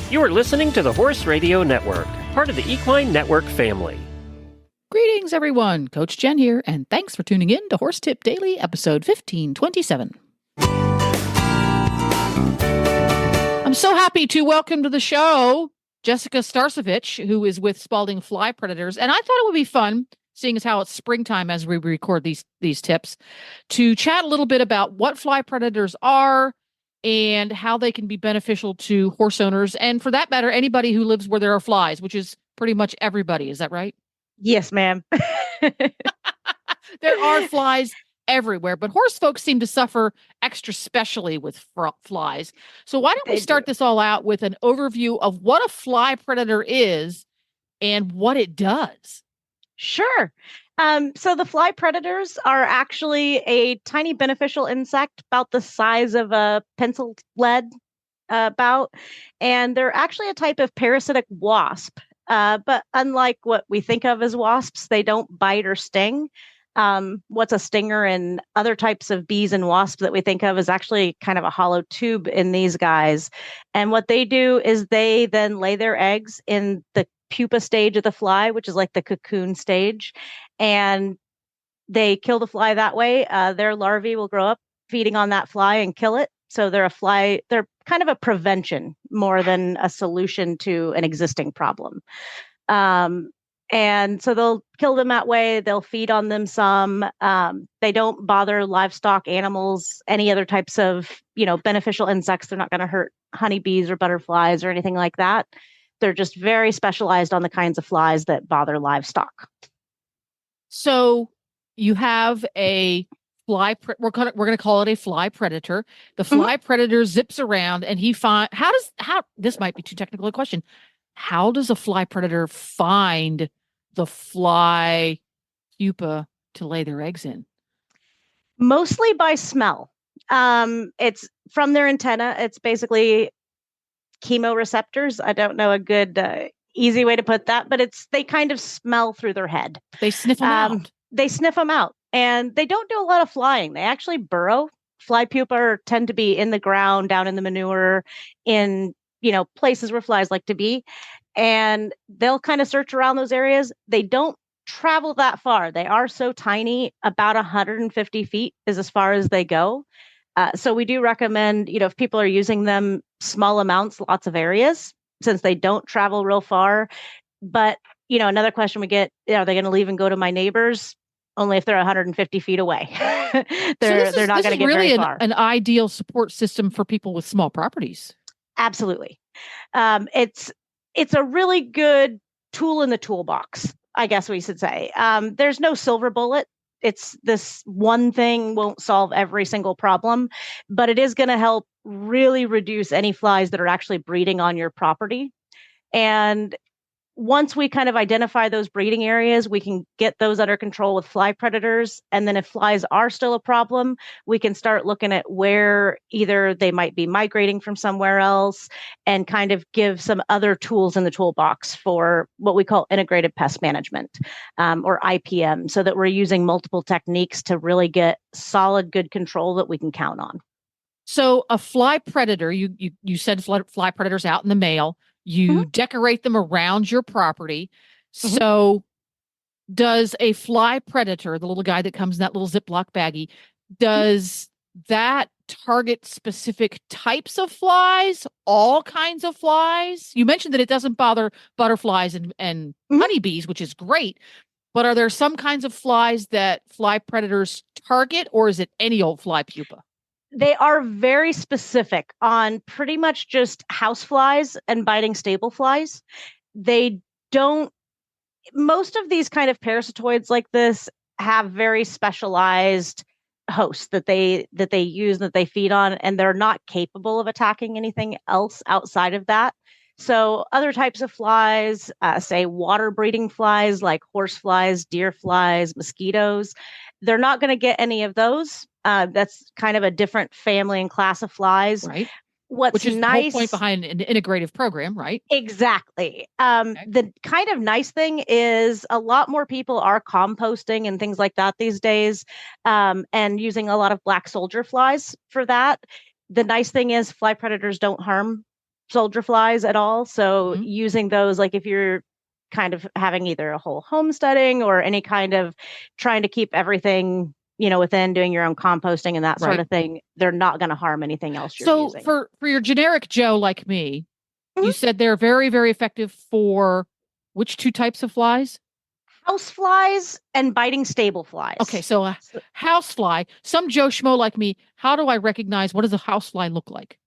You are listening to the Horse Radio Network, part of the Equine Network family. Greetings, everyone. Coach Jen here, and thanks for tuning in to Horse Tip Daily, episode 1527. I'm so happy to welcome to the show Jessica Starcevich, who is with Spalding Fly Predators. And I thought it would be fun, seeing as how it's springtime as we record these tips, to chat a little bit about what fly predators are and how they can be beneficial to horse owners. And for that matter, anybody who lives where there are flies, which is pretty much everybody. Is that right? Yes, ma'am. There are flies everywhere, but horse folks seem to suffer extra specially with flies. So why don't we start this all out with an overview of what a fly predator is and what it does? Sure. So the fly predators are actually a tiny beneficial insect about the size of a pencil lead, about, and they're actually a type of parasitic wasp. But unlike what we think of as wasps, they don't bite or sting. What's a stinger in other types of bees and wasps that we think of is actually kind of a hollow tube in these guys. And what they do is they then lay their eggs in the pupa stage of the fly, which is like the cocoon stage, and they kill the fly that way. Their larvae will grow up feeding on that fly and kill it. So they're kind of a prevention more than a solution to an existing problem. And so they'll kill them that way. They'll feed on them some. They don't bother livestock, animals, any other types of, beneficial insects. They're not going to hurt honeybees or butterflies or anything like that. They're just very specialized on the kinds of flies that bother livestock. So you have a fly. We're going to call it a fly predator. The fly predator zips around, and this might be too technical a question. How does a fly predator find the fly pupa to lay their eggs in? Mostly by smell. It's from their antenna. It's basically chemoreceptors. I don't know a good easy way to put that, but they kind of smell through their head. They sniff them out. They sniff them out, and they don't do a lot of flying. They actually burrow. Fly pupa tend to be in the ground, down in the manure, in places where flies like to be, and they'll kind of search around those areas. They don't travel that far. They are so tiny, about 150 feet is as far as they go. So we do recommend, if people are using them, small amounts, lots of areas, since they don't travel real far. But, another question we get, are they going to leave and go to my neighbors? Only if they're 150 feet away. They're not going to get really very far. An ideal support system for people with small properties. Absolutely. It's a really good tool in the toolbox, I guess we should say. There's no silver bullet. It's this one thing won't solve every single problem, but it is going to help really reduce any flies that are actually breeding on your property. And once we kind of identify those breeding areas, we can get those under control with fly predators. And then if flies are still a problem, we can start looking at where either they might be migrating from somewhere else and kind of give some other tools in the toolbox for what we call integrated pest management, or IPM, so that we're using multiple techniques to really get solid, good control that we can count on. So a fly predator, you said fly predators out in the mail. You decorate them around your property. So does a fly predator, the little guy that comes in that little Ziploc baggie, does that target specific types of flies, all kinds of flies? You mentioned that it doesn't bother butterflies and honeybees, which is great. But are there some kinds of flies that fly predators target, or is it any old fly pupa? They are very specific on pretty much just house flies and biting stable flies. Most of these kind of parasitoids like this have very specialized hosts that they use, that they feed on, and they're not capable of attacking anything else outside of that. So other types of flies, say water breeding flies like horse flies, deer flies, mosquitoes, they're not going to get any of those. That's kind of a different family and class of flies. Right. Which is nice. The whole point behind an integrative program, right? Exactly. The kind of nice thing is a lot more people are composting and things like that these days, and using a lot of black soldier flies for that. The nice thing is fly predators don't harm soldier flies at all. So Mhm. using those, like if you're kind of having either a whole homesteading or any kind of trying to keep everything, within doing your own composting and that sort Right. of thing, they're not going to harm anything else you're So using. for your generic Joe like me, you Mhm. said they're very, very effective for which two types of flies? House flies and biting stable Okay, flies. so a So house fly, some Joe Schmo like me, how do I recognize what does a house fly look like?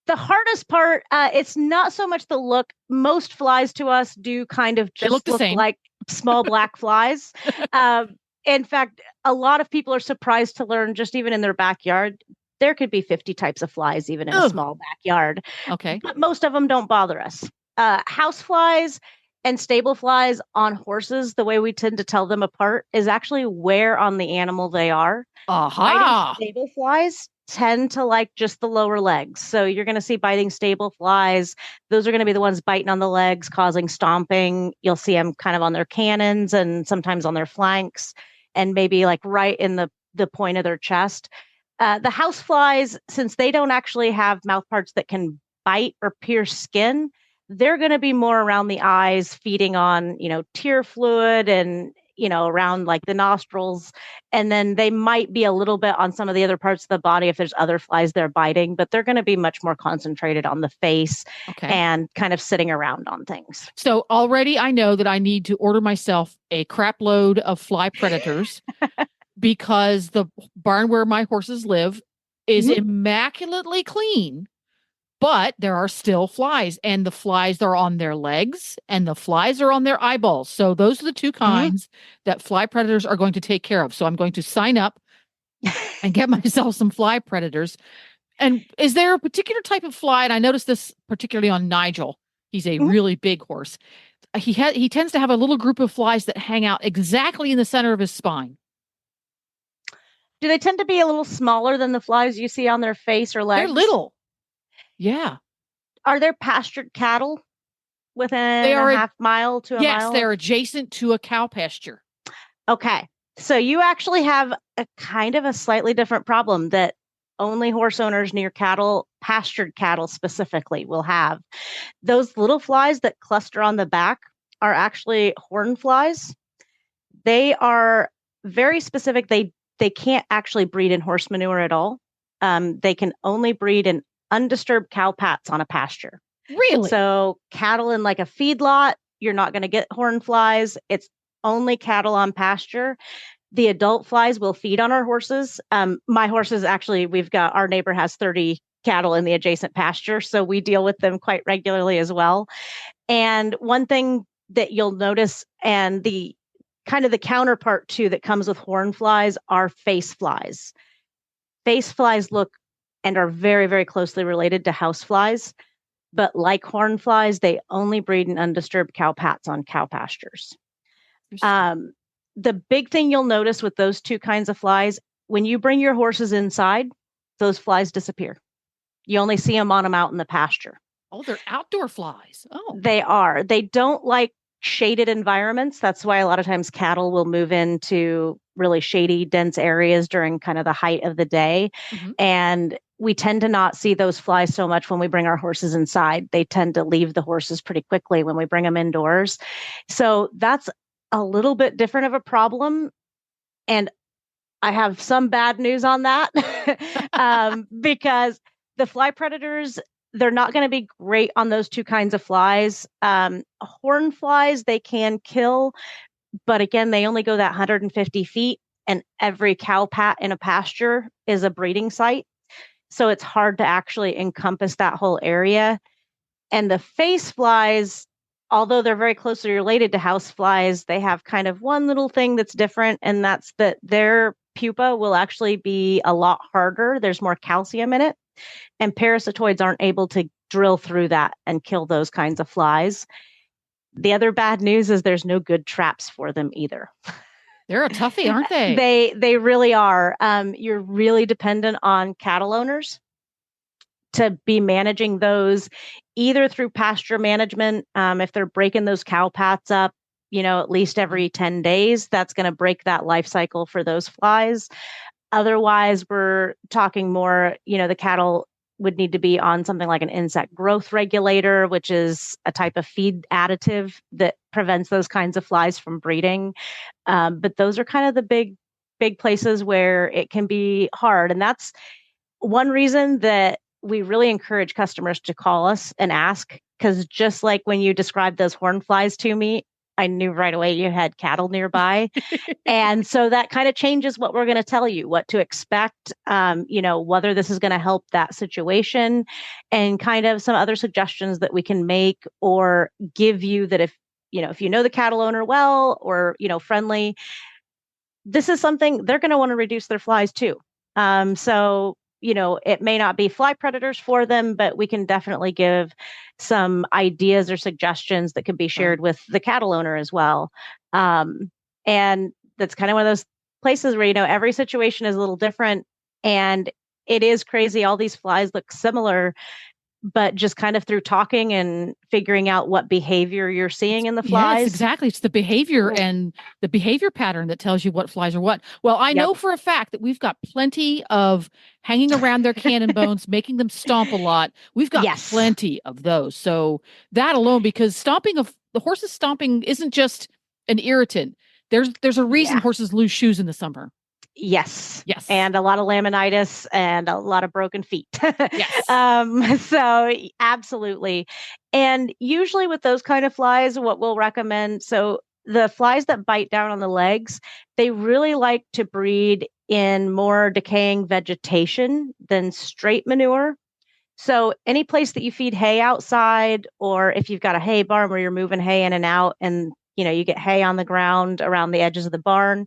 the hardest part, it's not so much the look. Most flies to us do kind of They look just the look same. like small black flies. In fact, a lot of people are surprised to learn just even in their backyard, there could be 50 types of flies even in a Ugh. small backyard, Okay. but most of them don't bother us. House flies and stable flies on horses, the way we tend to tell them apart is actually where on the animal they are. Biting Aha. stable flies tend to like just the lower legs. So you're going to see biting stable flies. Those are going to be the ones biting on the legs, causing stomping. You'll see them kind of on their cannons and sometimes on their flanks and maybe like right in the point of their chest. The house flies, since they don't actually have mouth parts that can bite or pierce skin, they're going to be more around the eyes, feeding on, tear fluid and, around like the nostrils. And then they might be a little bit on some of the other parts of the body if there's other flies they're biting, but they're going to be much more concentrated on the face Okay. and kind of sitting around on things. So already I know that I need to order myself a crap load of fly predators because the barn where my horses live is Mhm. immaculately clean, but there are still flies, and the flies are on their legs and the flies are on their eyeballs. So those are the two Mhm. kinds that fly predators are going to take care of. So I'm going to sign up and get myself some fly predators. And is there a particular type of fly? And I noticed this particularly on Nigel. He's a Mhm. really big horse. He tends to have a little group of flies that hang out exactly in the center of his spine. Do they tend to be a little smaller than the flies you see on their face or They're legs? little. Yeah. Are there pastured cattle They within a are half mile to a yes, mile they're of? adjacent to a cow pasture. Okay. So you actually have a kind of a slightly different problem that only horse owners near cattle, pastured cattle specifically, will have. Those little flies that cluster on the back are actually horn flies. They are very specific. They can't actually breed in horse manure at all. They can only breed in undisturbed cow pats on a pasture. Really? So cattle in like a feedlot, you're not going to get horn flies. It's only cattle on pasture. The adult flies will feed on our horses. My horses actually, we've got our neighbor has 30 cattle in the adjacent pasture, so we deal with them quite regularly as well. And one thing that you'll notice, and the kind of the counterpart to that comes with horn flies are face flies. Face flies look and are very, very closely related to house flies, but like horn flies, they only breed in undisturbed cow pats on cow pastures. Interesting. Um, the big thing you'll notice with those two kinds of flies, when you bring your horses inside, those flies disappear. You only see them on them out in the pasture. Oh, they're outdoor flies. Oh. They are. They don't like shaded environments. That's why a lot of times cattle will move into really shady, dense areas during kind of the height of the day. Mhm. And we tend to not see those flies so much when we bring our horses inside. They tend to leave the horses pretty quickly when we bring them indoors. So that's a little bit different of a problem. And I have some bad news on that because the fly predators, they're not going to be great on those two kinds of flies. Horn flies, they can kill, but again, they only go that 150 feet, and every cow pat in a pasture is a breeding site. So it's hard to actually encompass that whole area. And the face flies, although they're very closely related to house flies, they have kind of one little thing that's different, and that's that their pupa will actually be a lot harder. There's more calcium in it, and parasitoids aren't able to drill through that and kill those kinds of flies. The other bad news is there's no good traps for them either. They're a toughie, aren't they? They really are. You're really dependent on cattle owners to be managing those either through pasture management. If they're breaking those cow pats up, at least every 10 days, that's going to break that life cycle for those flies. Otherwise, we're talking more, the cattle would need to be on something like an insect growth regulator, which is a type of feed additive that prevents those kinds of flies from breeding. But those are kind of the big places where it can be hard. And that's one reason that we really encourage customers to call us and ask, because just like when you described those horn flies to me, I knew right away you had cattle nearby. And so that kind of changes what we're going to tell you, what to expect, whether this is going to help that situation, and kind of some other suggestions that we can make or give you that if you know the cattle owner well or, friendly, this is something they're going to want to reduce their flies too. So it may not be fly predators for them, but we can definitely give some ideas or suggestions that could be shared with the cattle owner as well. And that's kind of one of those places where, every situation is a little different, and it is crazy. All these flies look similar, but just kind of through talking and figuring out what behavior you're seeing in the flies. Yes, exactly. It's the behavior and the behavior pattern that tells you what flies are what. Well, I know for a fact that we've got plenty of hanging around their cannon bones, making them stomp a lot. We've got plenty of those. So that alone, because the horses stomping isn't just an irritant. There's a reason horses lose shoes in the summer. Yes. Yes. And a lot of laminitis and a lot of broken feet. Yes. So absolutely. And usually with those kind of flies, what we'll recommend, so the flies that bite down on the legs, they really like to breed in more decaying vegetation than straight manure. So any place that you feed hay outside, or if you've got a hay barn where you're moving hay in and out and you get hay on the ground around the edges of the barn,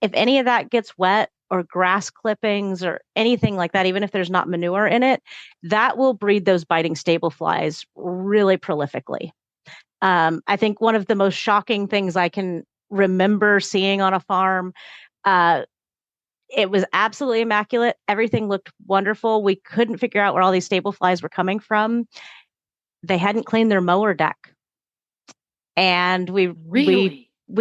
if any of that gets wet, or grass clippings or anything like that, even if there's not manure in it, that will breed those biting stable flies really prolifically. I think one of the most shocking things I can remember seeing on a farm, it was absolutely immaculate. Everything looked wonderful. We couldn't figure out where all these stable flies were coming from. They hadn't cleaned their mower deck. And we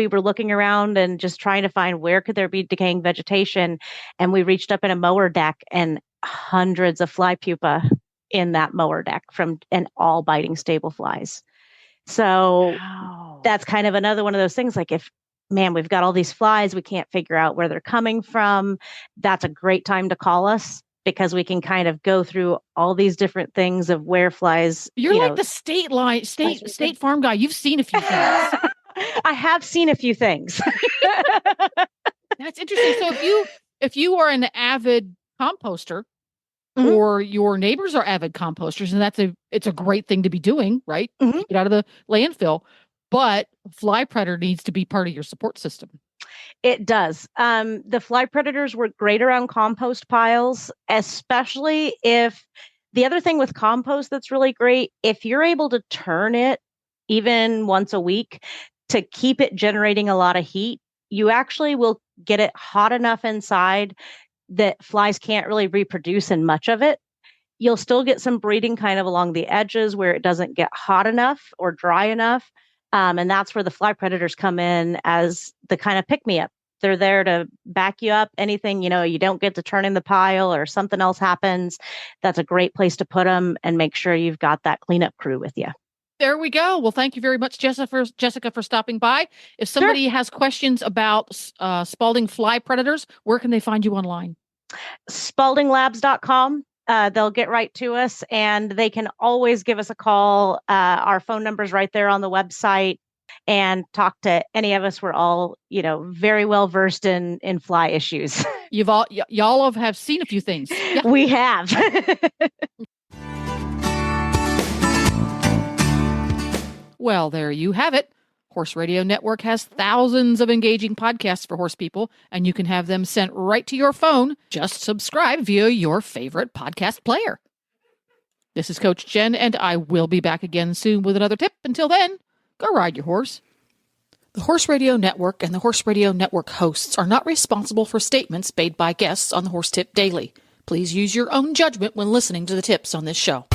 were looking around and just trying to find where could there be decaying vegetation. And we reached up in a mower deck and hundreds of fly pupa in that mower deck and all biting stable flies. So that's kind of another one of those things, like we've got all these flies, we can't figure out where they're coming from. That's a great time to call us, because we can kind of go through all these different things of where flies. You're like the state farm guy. You've seen a few things. I have seen a few things. That's interesting. So if you are an avid composter, or your neighbors are avid composters, and it's a great thing to be doing, right? Get out of the landfill. But fly predator needs to be part of your support system. It does. The fly predators work great around compost piles, especially if the other thing with compost that's really great, if you're able to turn it even once a week to keep it generating a lot of heat, you actually will get it hot enough inside that flies can't really reproduce in much of it. You'll still get some breeding kind of along the edges where it doesn't get hot enough or dry enough. And that's where the fly predators come in as the kind of pick-me-up. They're there to back you up. Anything, you don't get to turn in the pile or something else happens, that's a great place to put them and make sure you've got that cleanup crew with you. There we go. Well, thank you very much, Jessica, for stopping by. If somebody has questions about Spalding fly predators, where can they find you online? SpaldingLabs.com. They'll get right to us, and they can always give us a call. Our phone number's right there on the website, and talk to any of us. We're all, very well versed in fly issues. Y'all have seen a few things. Yeah. We have. Well, there you have it. Horse Radio Network has thousands of engaging podcasts for horse people, and you can have them sent right to your phone. Just subscribe via your favorite podcast player. This is Coach Jen, and I will be back again soon with another tip. Until then, go ride your horse. The Horse Radio Network and the Horse Radio Network hosts are not responsible for statements made by guests on the Horse Tip Daily. Please use your own judgment when listening to the tips on this show.